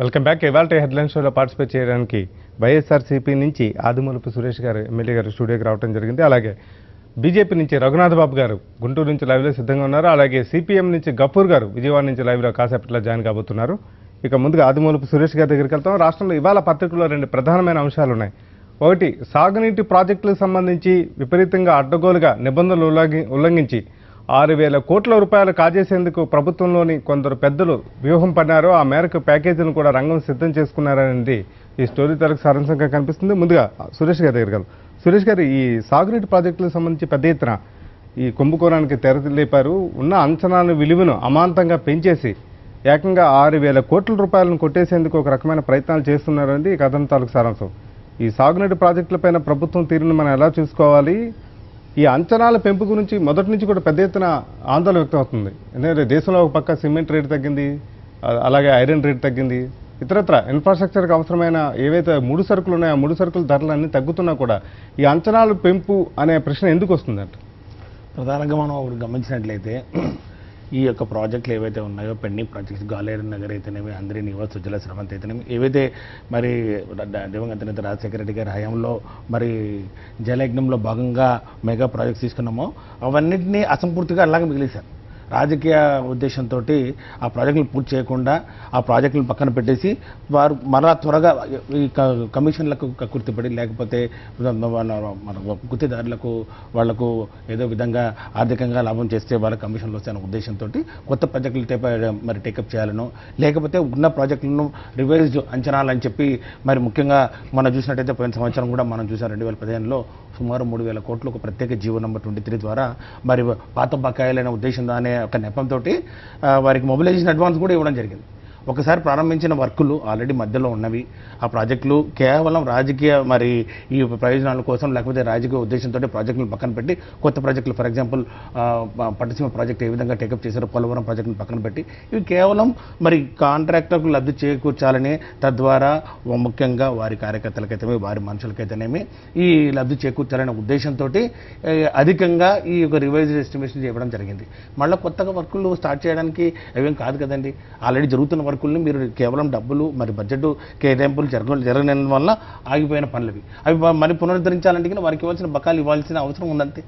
Welcome back. ఇవాళ headline షోలో participate చేయడానికి వైఎస్ఆర్సీపీ నుంచి ఆదిమూలపు సురేష్ గారు ఎమ్మెల్యే గారు స్టూడియోకి రావడం జరిగింది. అలాగే బీజేపీ నుంచి రఘునాథ్ బాబు గారు గుంటూరు నుంచి లైవ్లో సిద్ధంగా ఉన్నారు. అలాగే సిపిఎం నుంచి గఫూర్ గారు విజయవాడ నుంచి లైవ్లో కాసేపట్లో జాయిన్ కాబోతున్నారు. ఇక ముందుగా ఆదిమూలపు సురేష్ గారి దగ్గరికి వెళ్తాం. రాష్ట్రంలో ఇవాళ పత్రికల్లో రెండు ప్రధానమైన అంశాలు ఉన్నాయి. ఒకటి, సాగునీటి ప్రాజెక్టులకు సంబంధించి విపరీతంగా అడ్డగోలుగా నిబంధనలు ఉల్లంఘించి 6,000 కోట్ల రూపాయలు కాజేసేందుకు ప్రభుత్వంలోని కొందరు పెద్దలు వ్యూహం పన్నారు. ఆ మేరకు ప్యాకేజీలను కూడా రంగం సిద్ధం చేసుకున్నారనేది ఈ స్టోరీ తరకు సారాంశంగా కనిపిస్తుంది. ముందుగా సురేష్ గారి దగ్గర సురేష్ గారు, ఈ సాగునీటి ప్రాజెక్టులకు సంబంధించి పెద్ద ఎత్తున ఈ కుంభకోణానికి తెరలేపారు. ఉన్న అంచనాల విలువను అమాంతంగా పెంచేసి ఏకంగా 6,000 కోట్ల రూపాయలను కొట్టేసేందుకు ఒక రకమైన ప్రయత్నాలు చేస్తున్నారనేది ఈ కథనం తాలూకు సారాంశం. ఈ సాగునీటి ప్రాజెక్టులపైన ప్రభుత్వం తీరును మనం ఎలా చూసుకోవాలి? ఈ అంచనాల పెంపు గురించి మొదటి నుంచి కూడా పెద్ద ఎత్తున ఆందోళన వ్యక్తం అవుతుంది. ఎందుకంటే దేశంలో ఒక పక్క సిమెంట్ రేటు తగ్గింది, అలాగే ఐరన్ రేటు తగ్గింది, ఇతరత్ర ఇన్ఫ్రాస్ట్రక్చర్కి అవసరమైన ఏవైతే ముడి సరుకులు ఉన్నాయో ఆ ముడి సరుకుల ధరలు అన్నీ తగ్గుతున్నా కూడా ఈ అంచనాల పెంపు అనే ప్రశ్న ఎందుకు వస్తుందంట? ప్రధానంగా మనం ఒకటి గమనించినట్లయితే ఈ యొక్క ప్రాజెక్టులు ఏవైతే ఉన్నాయో పెండింగ్ ప్రాజెక్ట్స్ గాలేరు నగర్ అయితేనేమి, అందరి నివాస్, సుజల స్రవంతి అయితేనేమి, ఏవైతే మరి దివంగత నేత రాజశేఖర రెడ్డి గారి హయాంలో మరి జలయజ్ఞంలో భాగంగా మెగా ప్రాజెక్ట్స్ తీసుకున్నామో అవన్నింటినీ అసంపూర్తిగా అలాగే మిగిలేశారు. రాజకీయ ఉద్దేశంతో ఆ ప్రాజెక్టులు పూర్తి చేయకుండా ఆ ప్రాజెక్టులను పక్కన పెట్టేసి వారు మరలా త్వరగా ఈ కమిషన్లకు కక్కుర్తిపడి, లేకపోతే మన గుత్తిదారులకు వాళ్లకు ఏదో విధంగా ఆర్థికంగా లాభం చేస్తే వాళ్ళ కమిషన్లు వస్తాయన్న ఉద్దేశంతో కొత్త ప్రాజెక్టులు మరి టేకప్ చేయాలను, లేకపోతే ఉన్న ప్రాజెక్టులను రివైజ్డ్ అంచనాలు అని చెప్పి మరి ముఖ్యంగా మనం చూసినట్టయితే పోయిన సంవత్సరం కూడా మనం చూసాం 2015లో సుమారు 3,000 కోట్లు ఒక ప్రత్యేక జీవో నంబర్ 23 ద్వారా మరి పాత బకాయిలైన ఉద్దేశం అనే ఒక నెపంతో వారికి మొబిలైజేషన్ అడ్వాన్స్ కూడా ఇవ్వడం జరిగింది. ఒకసారి ప్రారంభించిన వర్కులు ఆల్రెడీ మధ్యలో ఉన్నవి. ఆ ప్రాజెక్టులు కేవలం రాజకీయ మరి ఈ ప్రయోజనాల కోసం, లేకపోతే రాజకీయ ఉద్దేశంతో ప్రాజెక్టులను పక్కన పెట్టి కొత్త ప్రాజెక్టులు, ఫర్ ఎగ్జాంపుల్ పట్టిసీమ ప్రాజెక్టు ఏ విధంగా టేకప్ చేశారో పోలవరం ప్రాజెక్టును పక్కన పెట్టి ఇవి కేవలం మరి కాంట్రాక్టర్కు లబ్ధి చేకూర్చాలని, తద్వారా ముఖ్యంగా వారి కార్యకర్తలకైతేనేమి వారి మనుషులకైతేనేమి ఈ లబ్ధి చేకూర్చాలనే ఉద్దేశంతో అధికంగా ఈ యొక్క రివైజ్డ్ ఎస్టిమేషన్ చేయడం జరిగింది. మళ్ళీ కొత్తగా వర్కులు స్టార్ట్ చేయడానికి అవేం కాదు కదండి. ఆల్రెడీ జరుగుతున్న వర్కుల్ని మీరు కేవలం డబ్బులు మరి బడ్జెట్ కేటాయింపులు జరగని వల్ల ఆగిపోయిన పనులవి అవి మరి పునరుద్ధరించాలంటే వారికి ఇవ్వాల్సిన బకాయిలు ఇవ్వాల్సిన అవసరం ఉందంతే.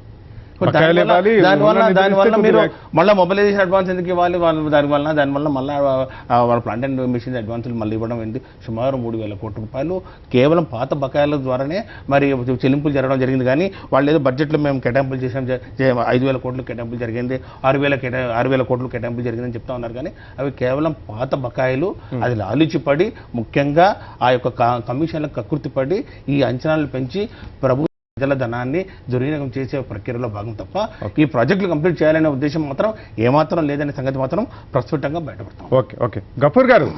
దానివల్ల మీరు మళ్ళీ మొబిలైజేషన్ అడ్వాన్స్ ఎందుకు ఇవ్వాలి? వాళ్ళు దానివల్ల మళ్ళీ వాళ్ళ ప్లాంట్ అండ్ మెషిన్ అడ్వాన్సులు మళ్ళీ ఇవ్వడం ఏంటి? సుమారు 3,000 కోట్ల రూపాయలు కేవలం పాత బకాయిల ద్వారానే మరి చెల్లింపులు జరగడం జరిగింది. కానీ వాళ్ళు ఏదో బడ్జెట్లో మేము కేటాయింపులు చేసాం, 5,000 కోట్లు కేటాయింపులు జరిగింది, 6,000 కోట్లు కేటాయింపులు జరిగిందని చెప్తా ఉన్నారు. కానీ అవి కేవలం పాత బకాయిలు. అది లాలుచిపడి ముఖ్యంగా ఆ యొక్క కమిషన్లకు కకృతిపడి ఈ అంచనాలు పెంచి ప్రజల ధనాన్ని దుర్వినియోగం చేసే ప్రక్రియలో భాగం తప్ప ఈ ప్రాజెక్టులు కంప్లీట్ చేయాలనే ఉద్దేశం మాత్రం ఏమాత్రం లేదనే సంగతి మాత్రం ప్రస్ఫుటంగా బయటపడతాం. ఓకే గఫూర్ గారు,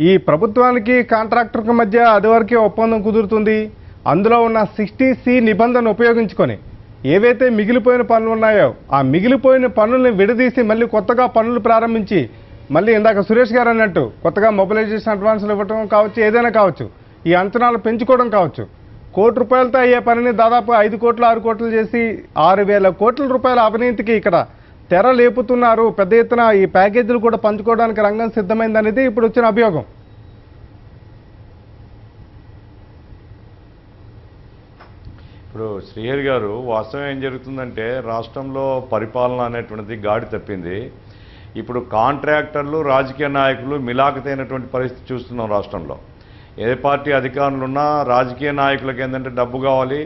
ఈ ప్రభుత్వానికి కాంట్రాక్టర్కి మధ్య అదివరకే ఒప్పందం కుదురుతుంది. అందులో ఉన్న 60C నిబంధన ఉపయోగించుకొని ఏవైతే మిగిలిపోయిన పనులు ఉన్నాయో ఆ మిగిలిపోయిన పనుల్ని విడదీసి మళ్ళీ కొత్తగా పనులు ప్రారంభించి మళ్ళీ ఇందాక సురేష్ గారు అన్నట్టు కొత్తగా మొబిలైజేషన్ అడ్వాన్సులు ఇవ్వడం కావచ్చు, ఏదైనా కావచ్చు, ఈ అంచనాలు పెంచుకోవడం కావచ్చు, కోటి రూపాయలతో అయ్యే పనిని దాదాపు 5 కోట్లు 6 కోట్లు చేసి 6,000 కోట్ల రూపాయల అవినీతికి ఇక్కడ తెర లేపుతున్నారు. పెద్ద ఎత్తున ఈ ప్యాకేజీలు కూడా పంచుకోవడానికి రంగం సిద్ధమైందనేది ఇప్పుడు వచ్చిన అభియోగం. ఇప్పుడు శ్రీహరి గారు, వాస్తవం ఏం జరుగుతుందంటే రాష్ట్రంలో పరిపాలన అనేటువంటిది గాడి తప్పింది. ఇప్పుడు కాంట్రాక్టర్లు, రాజకీయ నాయకులు మిలాఖతైనటువంటి పరిస్థితి చూస్తున్నాం రాష్ట్రంలో. ఏ పార్టీ అధికారులున్నా రాజకీయ నాయకులకు ఏంటంటే డబ్బు కావాలి,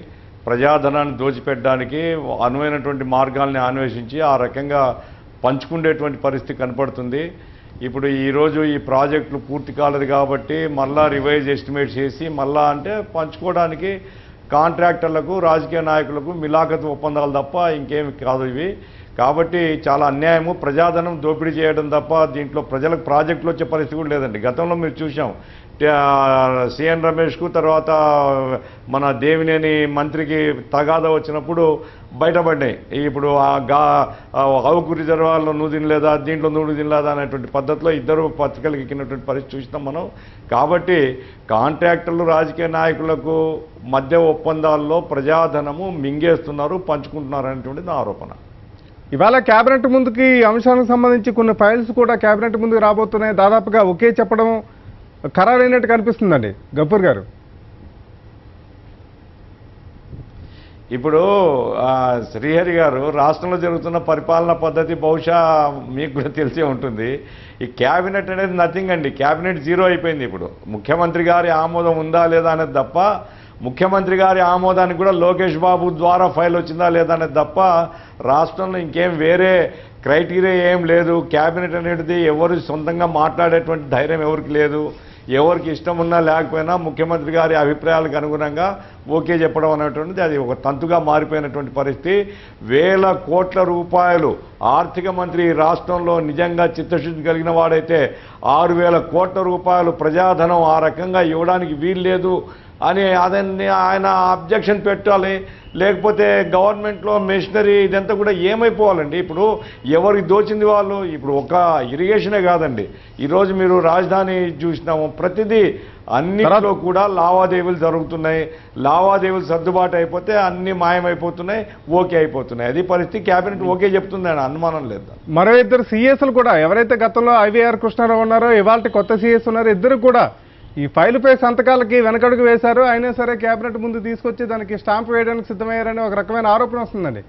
ప్రజాధనాన్ని దోచిపెట్టడానికి అనువైనటువంటి మార్గాల్ని అన్వేషించి ఆ రకంగా పంచుకునేటువంటి పరిస్థితి కనపడుతుంది. ఇప్పుడు ఈరోజు ఈ ప్రాజెక్టులు పూర్తి కాలేదు కాబట్టి మళ్ళా రివైజ్ ఎస్టిమేట్ చేసి మళ్ళా అంటే పంచుకోవడానికి కాంట్రాక్టర్లకు, రాజకీయ నాయకులకు మిలాఖత్ ఒప్పందాలు తప్ప ఇంకేమి కాదు ఇవి. కాబట్టి చాలా అన్యాయము, ప్రజాధనం దోపిడీ చేయడం తప్ప దీంట్లో ప్రజలకు ప్రాజెక్టులు వచ్చే పరిస్థితి కూడా లేదండి. గతంలో మీరు చూసాం, సిఎన్ రమేష్కు తర్వాత మన దేవినేని మంత్రికి తగాదా వచ్చినప్పుడు బయటపడ్డాయి. ఇప్పుడు అవుకు రిజర్వాయర్లో నువ్వు తినలేదా, దీంట్లో నువ్వు తినలేదా అనేటువంటి పద్ధతిలో ఇద్దరు పత్రికలకు ఎక్కినటువంటి పరిస్థితి చూసినాం మనం. కాబట్టి కాంట్రాక్టర్లు, రాజకీయ నాయకులకు మధ్య ఒప్పందాల్లో ప్రజాధనము మింగేస్తున్నారు, పంచుకుంటున్నారు అనేటువంటిది ఆరోపణ. ఇవాళ కేబినెట్ ముందుకి ఈ అంశానికి సంబంధించి కొన్ని ఫైల్స్ కూడా కేబినెట్ ముందుకు రాబోతున్నాయి. దాదాపుగా ఒకే చెప్పడం ఖరారైనట్టు కనిపిస్తుందండి గఫూర్ గారు. ఇప్పుడు శ్రీహరి గారు, రాష్ట్రంలో జరుగుతున్న పరిపాలనా పద్ధతి బహుశా మీకు కూడా తెలిసే ఉంటుంది. ఈ క్యాబినెట్ అనేది నథింగ్ అండి. క్యాబినెట్ జీరో అయిపోయింది. ఇప్పుడు ముఖ్యమంత్రి గారి ఆమోదం ఉందా లేదా అనేది తప్ప, ముఖ్యమంత్రి గారి ఆమోదానికి కూడా లోకేష్ బాబు ద్వారా ఫైల్ వచ్చిందా లేదా అనేది తప్ప రాష్ట్రంలో ఇంకేం వేరే క్రైటీరియా ఏం లేదు. క్యాబినెట్ అనేది ఎవరు సొంతంగా మాట్లాడేటువంటి ధైర్యం ఎవరికి లేదు. ఎవరికి ఇష్టం ఉన్నా లేకపోయినా ముఖ్యమంత్రి గారి అభిప్రాయాలకు అనుగుణంగా ఓకే చెప్పడం అనేటువంటిది అది ఒక తంతుగా మారిపోయినటువంటి పరిస్థితి. వేల కోట్ల రూపాయలు ఆర్థిక మంత్రి రాష్ట్రంలో నిజంగా చిత్తశుద్ధి కలిగిన వాడైతే 6,000 కోట్ల రూపాయలు ప్రజాధనం ఆ రకంగా ఇవ్వడానికి వీల్లేదు అని అదని ఆయన అబ్జెక్షన్ పెట్టాలి. లేకపోతే గవర్నమెంట్లో మెషినరీ ఇదంతా కూడా ఏమైపోవాలండి. ఇప్పుడు ఎవరికి దోచింది వాళ్ళు. ఇప్పుడు ఒక ఇరిగేషనే కాదండి, ఈరోజు మీరు రాజధాని చూసినాము, ప్రతిదీ అన్నిట్లో కూడా లావాదేవీలు జరుగుతున్నాయి. లావాదేవీలు సర్దుబాటు అయిపోతే అన్ని మాయమైపోతున్నాయి, ఓకే అయిపోతున్నాయి. అది పరిస్థితి. క్యాబినెట్ ఓకే చెప్తుంది అని అనుమానం లేదు. మరో ఇద్దరు సీఎస్లు కూడా, ఎవరైతే గతంలో ఐవీఆర్ కృష్ణారావు ఉన్నారో ఇవాళ కొత్త సీఎస్ ఉన్నారో, ఇద్దరు కూడా ఈ ఫైలుపై సంతకాలకి వెనకడుగు వేశారు. అయినా సరే కేబినెట్ ముందు తీసుకొచ్చి దానికి స్టాంప్ వేయడానికి సిద్ధమయ్యారని ఒక రకమైన ఆరోపణ వస్తుందండి.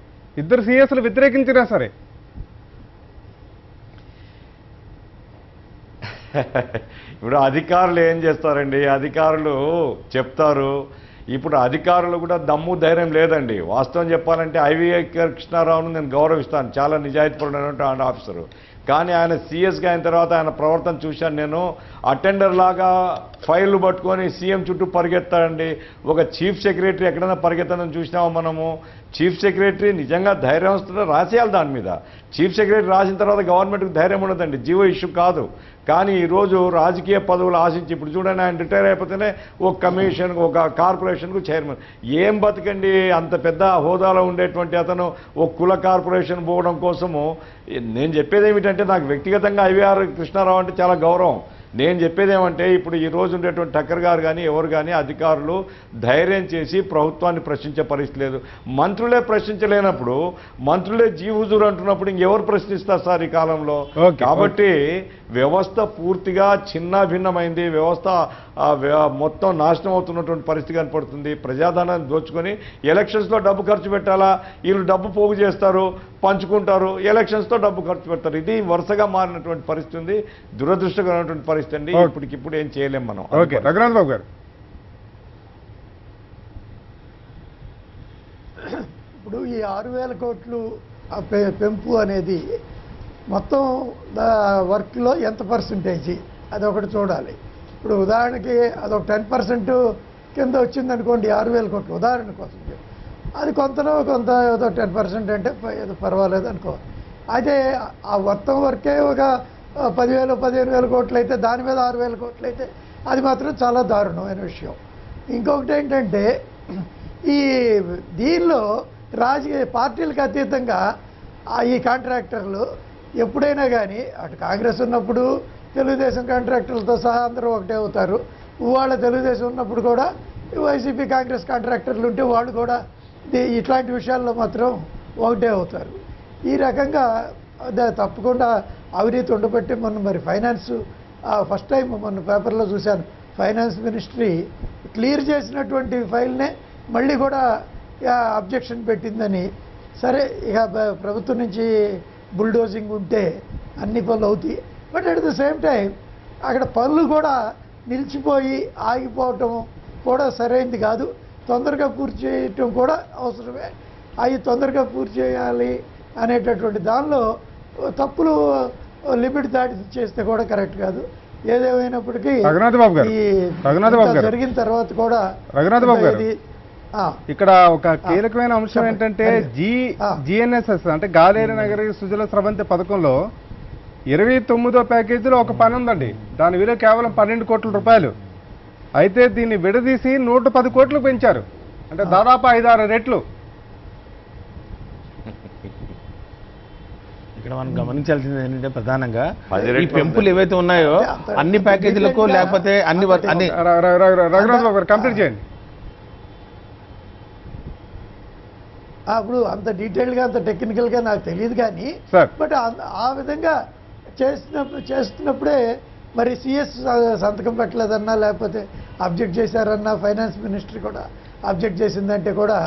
ఇద్దరు సీఎస్లు వ్యతిరేకించినా సరే. ఇప్పుడు అధికారులు ఏం చేస్తారండి, అధికారులు చెప్తారు. ఇప్పుడు అధికారులు కూడా దమ్ము ధైర్యం లేదండి. వాస్తవం చెప్పాలంటే ఐవీఆర్ కృష్ణారావును నేను గౌరవిస్తాను, చాలా నిజాయితీపరుడైనటువంటి ఆఫీసరు. కానీ ఆయన సీఎస్గా అయిన తర్వాత ఆయన ప్రవర్తన చూశాను నేను. అటెండర్ లాగా ఫైళ్లు పట్టుకొని సీఎం చుట్టూ పరిగెత్తాడండి. ఒక చీఫ్ సెక్రటరీ ఎక్కడైనా పరిగెత్తడం చూసినామో మనము. చీఫ్ సెక్రటరీ నిజంగా ధైర్యం వస్తుందో రాసేయాలి దాని మీద. చీఫ్ సెక్రటరీ రాసిన తర్వాత గవర్నమెంట్కి ధైర్యం ఉండదండి, జీవో ఇష్యూ కాదు. కానీ ఈరోజు రాజకీయ పదవులు ఆశించి, ఇప్పుడు చూడండి ఆయన రిటైర్ అయిపోతేనే ఒక కమిషన్, ఒక కార్పొరేషన్కు చైర్మన్. ఏం బతకండి, అంత పెద్ద హోదాలో ఉండేటువంటి అతను ఒక కుల కార్పొరేషన్ పోవడం కోసము. నేను చెప్పేది ఏమిటంటే, నాకు వ్యక్తిగతంగా ఐవీఆర్ కృష్ణారావు అంటే చాలా గౌరవం. నేను చెప్పేది ఏమంటే, ఇప్పుడు ఈ రోజు ఉండేటువంటి టక్కర్ గారు కానీ ఎవరు కానీ అధికారులు ధైర్యం చేసి ప్రభుత్వాన్ని ప్రశ్నించే పరిస్థితి లేదు. మంత్రులే ప్రశ్నించలేనప్పుడు, మంత్రులే జీవహుజూర్ అంటున్నప్పుడు ఇంకెవరు ప్రశ్నిస్తారు సార్ ఈ కాలంలో? కాబట్టి వ్యవస్థ పూర్తిగా చిన్న భిన్నమైంది. వ్యవస్థ మొత్తం నాశనం అవుతున్నటువంటి పరిస్థితి కనపడుతుంది. ప్రజాధనాన్ని దోచుకొని ఎలక్షన్స్లో డబ్బు ఖర్చు పెట్టాలా, వీళ్ళు డబ్బు పోగు చేస్తారు, పంచుకుంటారు, ఎలక్షన్స్తో డబ్బు ఖర్చు పెడతారు. ఇది వరుసగా మారినటువంటి పరిస్థితి ఉంది. దురదృష్టకరమైనటువంటి పరిస్థితి అండి. ఇప్పటికిప్పుడు ఏం చేయలేం మనం. ఓకే, రఘునాథ్ బాబు గారు. ఇప్పుడు ఈ 6,000 కోట్లు పెంపు అనేది మొత్తం వర్క్లో ఎంత పర్సంటేజీ అదొకటి చూడాలి. ఇప్పుడు ఉదాహరణకి అదొక 10% కింద వచ్చిందనుకోండి 6,000 కోట్లు ఉదాహరణ కోసం, అది కొంతలో కొంత ఏదో 10% అంటే ఏదో పర్వాలేదు అనుకోవాలి. అయితే ఆ మొత్తం వర్కే ఒక 10,000 15,000 కోట్లు అయితే దాని మీద 6,000 కోట్లు అయితే అది మాత్రం చాలా దారుణమైన విషయం. ఇంకొకటి ఏంటంటే, ఈ దీనిలో రాజకీయ పార్టీలకు అతీతంగా ఈ కాంట్రాక్టర్లు ఎప్పుడైనా కానీ అటు కాంగ్రెస్ ఉన్నప్పుడు తెలుగుదేశం కాంట్రాక్టర్లతో సహా అందరూ ఒకటే అవుతారు. వాళ్ళ తెలుగుదేశం ఉన్నప్పుడు కూడా వైసీపీ కాంగ్రెస్ కాంట్రాక్టర్లు ఉంటే వాళ్ళు కూడా ఇట్లాంటి విషయాల్లో మాత్రం ఒకటే అవుతారు. ఈ రకంగా తప్పకుండా అవినీతి ఉండబట్టి మరి ఫైనాన్స్ ఫస్ట్ టైం మొన్న పేపర్లో చూశాను, ఫైనాన్స్ మినిస్ట్రీ క్లియర్ చేసినటువంటి ఫైల్నే మళ్ళీ కూడా అబ్జెక్షన్ పెట్టిందని. సరే, ఇక ప్రభుత్వం నుంచి బుల్డోజింగ్ ఉంటే అన్ని పనులు అవుతాయి. But at the same time అక్కడ పనులు కూడా నిలిచిపోయి ఆగిపోవటం కూడా సరైనది కాదు. తొందరగా పూర్తి చేయటం కూడా అవసరమే. అవి తొందరగా పూర్తి చేయాలి అనేటటువంటి దానిలో తప్పులు లిమిట్ దాటి చేస్తే కూడా కరెక్ట్ కాదు. ఏదేమైనప్పటికీ జరిగిన తర్వాత కూడా ఇక్కడ ఒక కీలకమైన అంశం ఏంటంటే, జిఎన్ఎస్ఎస్ అంటే గాలేరు నగరి సుజల స్రవంతి పథకంలో 29వ ప్యాకేజీలో ఒక పని ఉందండి. దాని విలువ కేవలం 12 కోట్ల రూపాయలు. అయితే దీన్ని విడదీసి 110 కోట్లు పెంచారు. అంటే దాదాపు 5-6 రెట్లు. ఇక్కడ మనం గమనించాల్సింది ఏంటంటే, ప్రధానంగా ఈ పెంపులు ఏవైతే ఉన్నాయో అన్ని ప్యాకేజీలకు లేకపోతే అన్ని రఘునాథ్ బాబు గారు కంప్లీట్ చేయండి. అప్పుడు అంత డీటెయిల్గా అంత టెక్నికల్గా నాకు తెలియదు కానీ, బట్ ఆ విధంగా చేస్తున్నప్పుడే మరి సిఎస్ సంతకం పెట్టలేదన్నా లేకపోతే అబ్జెక్ట్ చేశారన్నా ఫైనాన్స్ మినిస్టర్ కూడా అబ్జెక్ట్ చేసిందంటే కూడా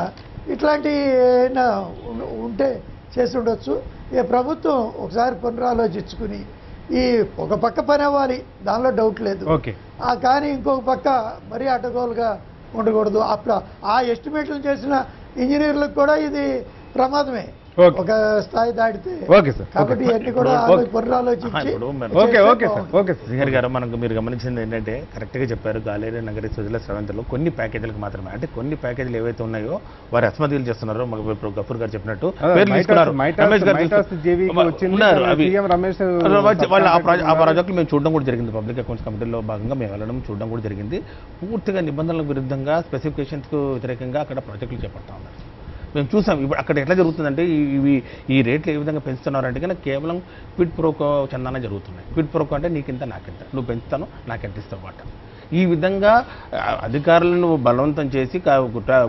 ఇట్లాంటి ఏమైనా ఉంటే చేసి ఉండొచ్చు. ఈ ప్రభుత్వం ఒకసారి పునరాలోచించుకుని ఈ ఒక పక్క పని అవ్వాలి, దానిలో డౌట్ లేదు. కానీ ఇంకొక పక్క మరీ అడ్డగోలుగా ఉండకూడదు. అప్పుడు ఆ ఎస్టిమేట్లు చేసిన ఇంజనీర్లకు కూడా ఇది ప్రమాదమే ఒక స్థాయి దాటితే. కాబట్టి ఇవన్నీ కూడా పునరాలోచించి శ్రీహరి గారు మనకు మీరు గమనించింది ఏంటంటే కరెక్ట్గా చెప్పారు. గాలేరు నగరి సుజల స్రవంతిలో కొన్ని ప్యాకేజీలకు మాత్రమే, అంటే కొన్ని ప్యాకేజీలు ఏవైతే ఉన్నాయో వారు అసమతులు చేస్తున్నారో మాకు ఇప్పుడు గఫూర్ గారు చెప్పినట్టు వాళ్ళు ఆ ప్రాజెక్టులు మేము చూడడం కూడా జరిగింది. పబ్లిక్ అకౌంట్స్ కమిటీలో భాగంగా మేము వెళ్ళడం చూడడం కూడా జరిగింది. పూర్తిగా నిబంధనలకు విరుద్ధంగా స్పెసిఫికేషన్స్కు వ్యతిరేకంగా అక్కడ ప్రాజెక్టులు చేపడతా ఉన్నారు. మేము చూసాం. ఇప్పుడు అక్కడ ఎట్లా జరుగుతుందంటే ఈ రేట్లు ఏ విధంగా పెంచుతున్నారంటే కనుక కేవలం క్విడ్ ప్రోకో చందాన జరుగుతున్నాయి. క్విడ్ ప్రోకో అంటే నీకింత నాకింత, నువ్వు పెంచుతాను నాకెంత ఇస్తావు మాట. ఈ విధంగా అధికారులను బలవంతం చేసి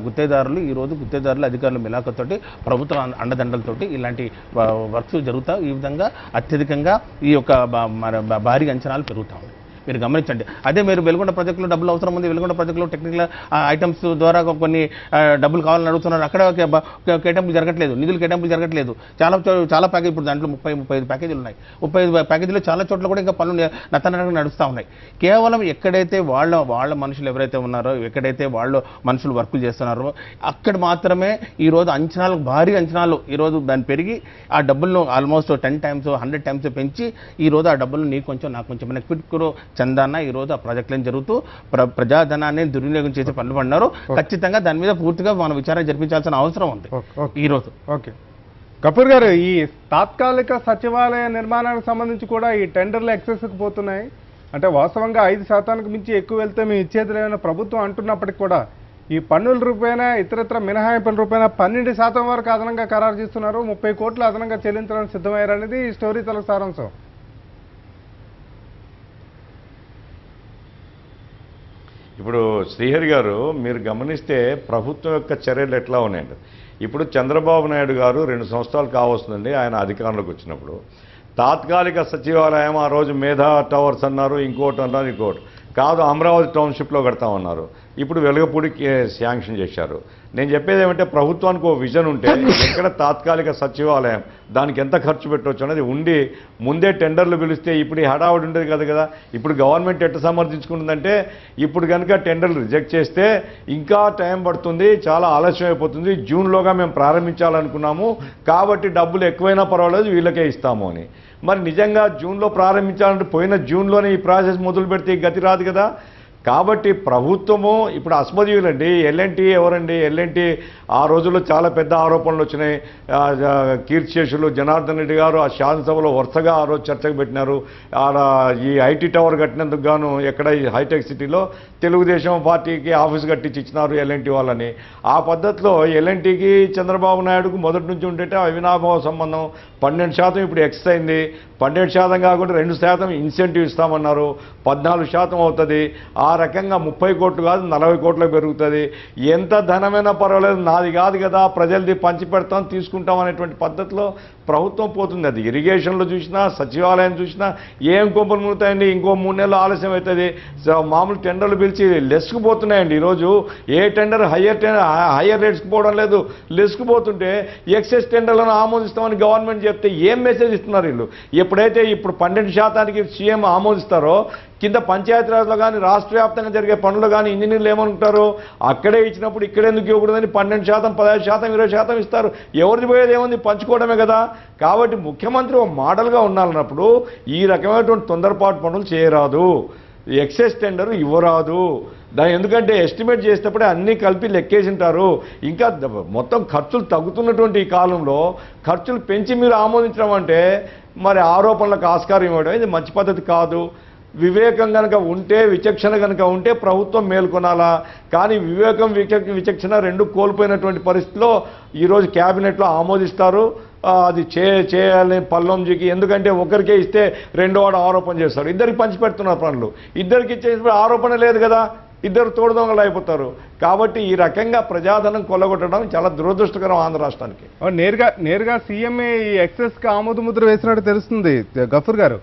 గుత్తేదారులు ఈరోజు గుత్తేదారులు అధికారులు మిలాఖతోటి ప్రభుత్వ అండదండలతోటి ఇలాంటి వర్క్స్ జరుగుతాయి. ఈ విధంగా అత్యధికంగా ఈ యొక్క భారీ అంచనాలు పెరుగుతూ ఉన్నాయి. మీరు గమనించండి. అదే మీరు వెలుగొండ ప్రాజెక్టులో డబ్బులు అవసరం ఉంది, వెలుగొండ ప్రాజెక్టులో టెక్నికల్ ఐటమ్స్ ద్వారా కొన్ని డబ్బులు కావాలని అడుగుతున్నారు. అక్కడ కేటాయింపులు జరగట్లేదు, నిధులు కేటాయింపులు జరగట్లేదు. చాలా ప్యాకేజ్ ఇప్పుడు దాంట్లో 35 ప్యాకేజీలు ఉన్నాయి. 35 ప్యాకేజీలో చాలా చోట్ల కూడా ఇంకా పనులు నత్తనగా నడుస్తూ ఉన్నాయి. కేవలం ఎక్కడైతే వాళ్ళ మనుషులు ఎవరైతే ఉన్నారో, ఎక్కడైతే వాళ్ళు మనుషులు వర్కులు చేస్తున్నారో అక్కడ మాత్రమే ఈరోజు అంచనాలు, భారీ అంచనాలు ఈరోజు దాన్ని పెరిగి ఆ డబ్బులను ఆల్మోస్ట్ 10 times 100 times పెంచి ఈరోజు ఆ డబ్బులు నీకు కొంచెం నాకు కొంచెం మన క్విట్ చందాన ఈరోజు ఆ ప్రాజెక్టులను జరుగుతూ ప్రజాధనాన్ని దుర్వినియోగం చేసి పనులు పడినారు. ఖచ్చితంగా దాని మీద పూర్తిగా మనం విచారణ జరిపించాల్సిన అవసరం ఉంది ఈరోజు. కపూర్ గారు, ఈ తాత్కాలిక సచివాలయ నిర్మాణానికి సంబంధించి కూడా ఈ టెండర్లు ఎక్సెస్కి పోతున్నాయి. అంటే వాస్తవంగా 5% మించి ఎక్కువ వెళ్తే మేము ఇచ్చేది లేవన్న ప్రభుత్వం అంటున్నప్పటికీ కూడా ఈ పన్నుల రూపేణా ఇతరత్ర మినహాయింపుల రూపేణా 12% వరకు అదనంగా ఖరారు చేస్తున్నారు. 30 కోట్లు అదనంగా చెల్లించడానికి సిద్ధమయ్యారనేది ఈ స్టోరీ తల సారాంశం. ఇప్పుడు శ్రీహరి గారు మీరు గమనిస్తే ప్రభుత్వం యొక్క చర్యలు ఎట్లా ఉన్నాయండి. ఇప్పుడు చంద్రబాబు నాయుడు గారు 2 సంవత్సరాలు కావస్తుందండి ఆయన అధికారంలోకి వచ్చినప్పుడు. తాత్కాలిక సచివాలయం ఆ రోజు మేధా టవర్స్ అన్నారు, ఇంకోటి అన్నారు, ఇంకోటి కాదు అమరావతి టౌన్షిప్లో కడతామన్నారు. ఇప్పుడు వెలగపూడికి శాంక్షన్ చేశారు. నేను చెప్పేది ఏమంటే ప్రభుత్వానికి ఒక విజన్ ఉంటే ఎక్కడ తాత్కాలిక సచివాలయం దానికి ఎంత ఖర్చు పెట్టవచ్చు అనేది ఉండి ముందే టెండర్లు పిలిస్తే ఇప్పుడు ఈ హడావుడి ఉండేది కదా. ఇప్పుడు గవర్నమెంట్ ఎట్లా సమర్థించుకుంటుందంటే ఇప్పుడు కనుక టెండర్లు రిజెక్ట్ చేస్తే ఇంకా టైం పడుతుంది, చాలా ఆలస్యం అయిపోతుంది, జూన్లోగా మేము ప్రారంభించాలనుకున్నాము కాబట్టి డబ్బులు ఎక్కువైనా పర్వాలేదు వీళ్ళకే ఇస్తాము అని. మరి నిజంగా జూన్లో ప్రారంభించాలంటే పోయిన జూన్లోనే ఈ ప్రాసెస్ మొదలు పెడితే గతి రాదు కదా. కాబట్టి ప్రభుత్వము ఇప్పుడు అస్మదీయులండి. ఎల్ఎన్టీ ఎవరండి? ఎల్ఎన్టీ ఆ రోజుల్లో చాలా పెద్ద ఆరోపణలు వచ్చినాయి. కీర్తిశేషులు జనార్దన్ రెడ్డి గారు ఆ శాసనసభలో వరుసగా ఆ రోజు చర్చకు పెట్టినారు. ఈ ఐటీ టవర్ కట్టినందుకు గాను ఎక్కడ ఈ హైటెక్ సిటీలో తెలుగుదేశం పార్టీకి ఆఫీస్ కట్టించి ఇచ్చినారు ఎల్ఎన్టీ వాళ్ళని. ఆ పద్ధతిలో ఎల్ఎన్టీకి చంద్రబాబు నాయుడుకు మొదటి నుంచి ఉంటే అవినాభావ సంబంధం. 12% ఇప్పుడు ఎక్స్ అయింది. 12% కాకుండా 2% ఇన్సెంటివ్ ఇస్తామన్నారు. 14% అవుతుంది. ఆ రకంగా 30 కోట్లు కాదు 40 కోట్లకు పెరుగుతుంది. ఎంత ధనమైనా పర్వాలేదు, నాది కాదు కదా, ప్రజలది పంచి పెడతాం తీసుకుంటాం అనేటువంటి పద్ధతిలో ప్రభుత్వం పోతుంది. అది ఇరిగేషన్లో చూసినా సచివాలయం చూసినా ఏం కొంపలు మునుతాయండి. ఇంకో 3 నెలలు ఆలస్యం అవుతుంది. మామూలు టెండర్లు పిలిచి లెస్కు పోతున్నాయండి. ఈరోజు ఏ టెండర్ హయ్యర్ రేట్స్కి పోవడం లేదు, లెస్కు పోతుంటే ఎక్సెస్ టెండర్లను ఆమోదిస్తామని గవర్నమెంట్ చెప్తే ఏం మెసేజ్ ఇస్తున్నారు వీళ్ళు. ఎప్పుడైతే ఇప్పుడు 12%కి సీఎం ఆమోదిస్తారో కింద పంచాయతీరాజ్లో కానీ రాష్ట్ర వ్యాప్తంగా జరిగే పనులు కానీ ఇంజనీర్లు ఏమనుకుంటారు, అక్కడే ఇచ్చినప్పుడు ఇక్కడెందుకు ఇవ్వకూడదని 12%, 15%, 20% ఇస్తారు. ఎవరిది పోయేది ఏముంది, పంచుకోవడమే కదా. కాబట్టి ముఖ్యమంత్రి ఒక మోడల్గా ఉండాలన్నప్పుడు ఈ రకమైనటువంటి తొందరపాటు పనులు చేయరాదు, ఎక్సెస్ టెండర్ ఇవ్వరాదు. ఎందుకంటే ఎస్టిమేట్ చేసేటప్పుడే అన్నీ కలిపి లెక్కేసింటారు. ఇంకా మొత్తం ఖర్చులు తగ్గుతున్నటువంటి ఈ కాలంలో ఖర్చులు పెంచి మీరు ఆమోదించడం అంటే మరి ఆరోపణలకు ఆస్కారం ఇవ్వడం ఇది మంచి పద్ధతి కాదు. వివేకం కనుక ఉంటే, విచక్షణ కనుక ఉంటే ప్రభుత్వం మేల్కొనాలా. కానీ వివేకం విచక్షణ రెండు కోల్పోయినటువంటి పరిస్థితిలో ఈరోజు క్యాబినెట్లో ఆమోదిస్తారు. అది చేయాలని పల్లంజీకి, ఎందుకంటే ఒకరికే ఇస్తే రెండోవాడు ఆరోపణ చేస్తారు. ఇద్దరికి పంచిపెడుతున్నారు పనులు, ఇద్దరికి ఇచ్చేసి ఆరోపణ లేదు కదా, ఇద్దరు తోడుదొంగలు అయిపోతారు. కాబట్టి ఈ రకంగా ప్రజాధనం కొల్లగొట్టడం చాలా దురదృష్టకరం ఆంధ్ర రాష్ట్రానికి. నేరుగా సీఎంఏ ఈ ఎక్సెస్కి ఆమోద ముద్ర వేసినట్టు తెలుస్తుంది. గఫూర్ గారు,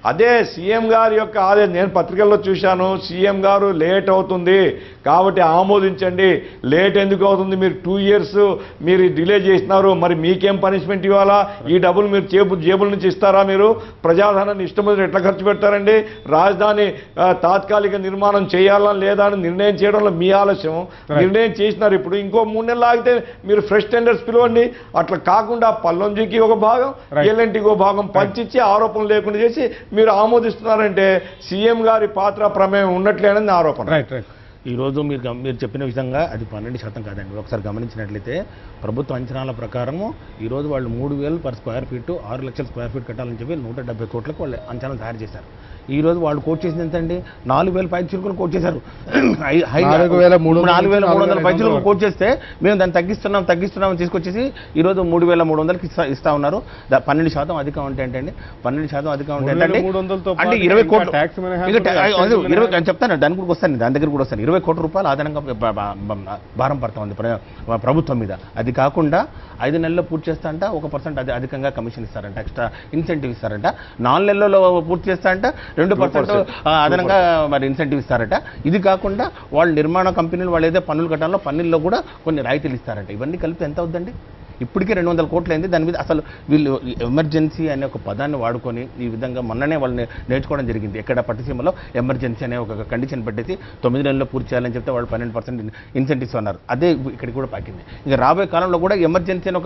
అదే సీఎం గారి యొక్క ఆదేశం నేను పత్రికల్లో చూశాను. సీఎం గారు లేట్ అవుతుంది కాబట్టి ఆమోదించండి. లేట్ ఎందుకు అవుతుంది? మీరు 2 years మీరు డిలే చేసినారు, మరి మీకేం పనిష్మెంట్ ఇవ్వాలా? ఈ డబ్బులు మీరు జేబుల నుంచి ఇస్తారా? మీరు ప్రజాధనాన్ని ఇష్టం ఎట్లా ఖర్చు పెడతారండి? రాజధాని తాత్కాలిక నిర్మాణం చేయాలా లేదా అని నిర్ణయం చేయడంలో మీ ఆలస్యం. నిర్ణయం చేసినారు, ఇప్పుడు ఇంకో 3 నెలలు ఆగితే మీరు ఫ్రెష్ టెండర్స్ పిలవండి. అట్లా కాకుండా పల్లొంజికి ఒక భాగం, ఎల్ఎన్టీకి ఒక భాగం పంచిచ్చి ఆరోపణలు లేకుండా చేసి మీరు ఆమోదిస్తున్నారంటే సీఎం గారి పాత్ర ప్రమేయం ఉన్నట్లేనని ఆరోపణ. రైట్. ఈరోజు మీరు చెప్పిన విధంగా అది 12% కాదండి. ఒకసారి గమనించినట్లయితే ప్రభుత్వ అంచనాల ప్రకారము ఈరోజు వాళ్ళు 3,000 per square feet 6 లక్షల స్క్వేర్ ఫీట్ కట్టాలని చెప్పి 170 కోట్లకు వాళ్ళు అంచనాలు తయారు చేశారు. ఈ రోజు వాళ్ళు కోట్ చేసింది ఎంతండి? 4,000 పైచిలుకలు కోట్ చేశారు. 4,300 పైచిలుకలు కోట్ చేస్తే మేము దాన్ని తగ్గిస్తున్నాం తీసుకొచ్చేసి ఈరోజు 3,300కి ఇస్తా ఉన్నారు. 12% అధికం అంటే ఏంటండి? 12% అధికం అంటే ఏంటంటే 20 కోట్లు. చెప్తాను, దాని కూడా వస్తాను, దాని దగ్గర కూడా వస్తాను. 20 కోట్ల రూపాయలు అదనంగా భారం పడతా ఉంది ప్రభుత్వం మీద. అది కాకుండా 5 నెలల్లో పూర్తి చేస్తా అంట 1% అధికంగా కమిషన్ ఇస్తారంట, ఎక్స్ట్రా ఇన్సెంటివ్ ఇస్తారంట. 4 నెలల్లో పూర్తి చేస్తా అంట 2% అదనంగా మరి ఇన్సెంటివ్ ఇస్తారట. ఇది కాకుండా వాళ్ళు నిర్మాణ కంపెనీలు వాళ్ళు ఏదో పన్నులు కట్టాలో పన్నుల్లో కూడా కొన్ని రాయితీలు ఇస్తారంట. ఇవన్నీ కలిపి ఎంత అవుద్దండి? ఇప్పటికే 200 కోట్లు అయింది. దాని మీద అసలు వీళ్ళు ఎమర్జెన్సీ అనే ఒక పదాన్ని వాడుకొని ఈ విధంగా మొన్ననే వాళ్ళని నేర్చుకోవడం జరిగింది. ఎక్కడ పట్టిసీమలో ఎమర్జెన్సీ అనే ఒక కండిషన్ పెట్టేసి 9 నెలల్లో పూర్తి చేయాలని చెప్తే వాళ్ళు 12% ఇన్సెంటివ్స్ అన్నారు. అదే ఇక్కడ కూడా పాకింది. ఇక రాబోయే కాలంలో కూడా ఎమర్జెన్సీ అని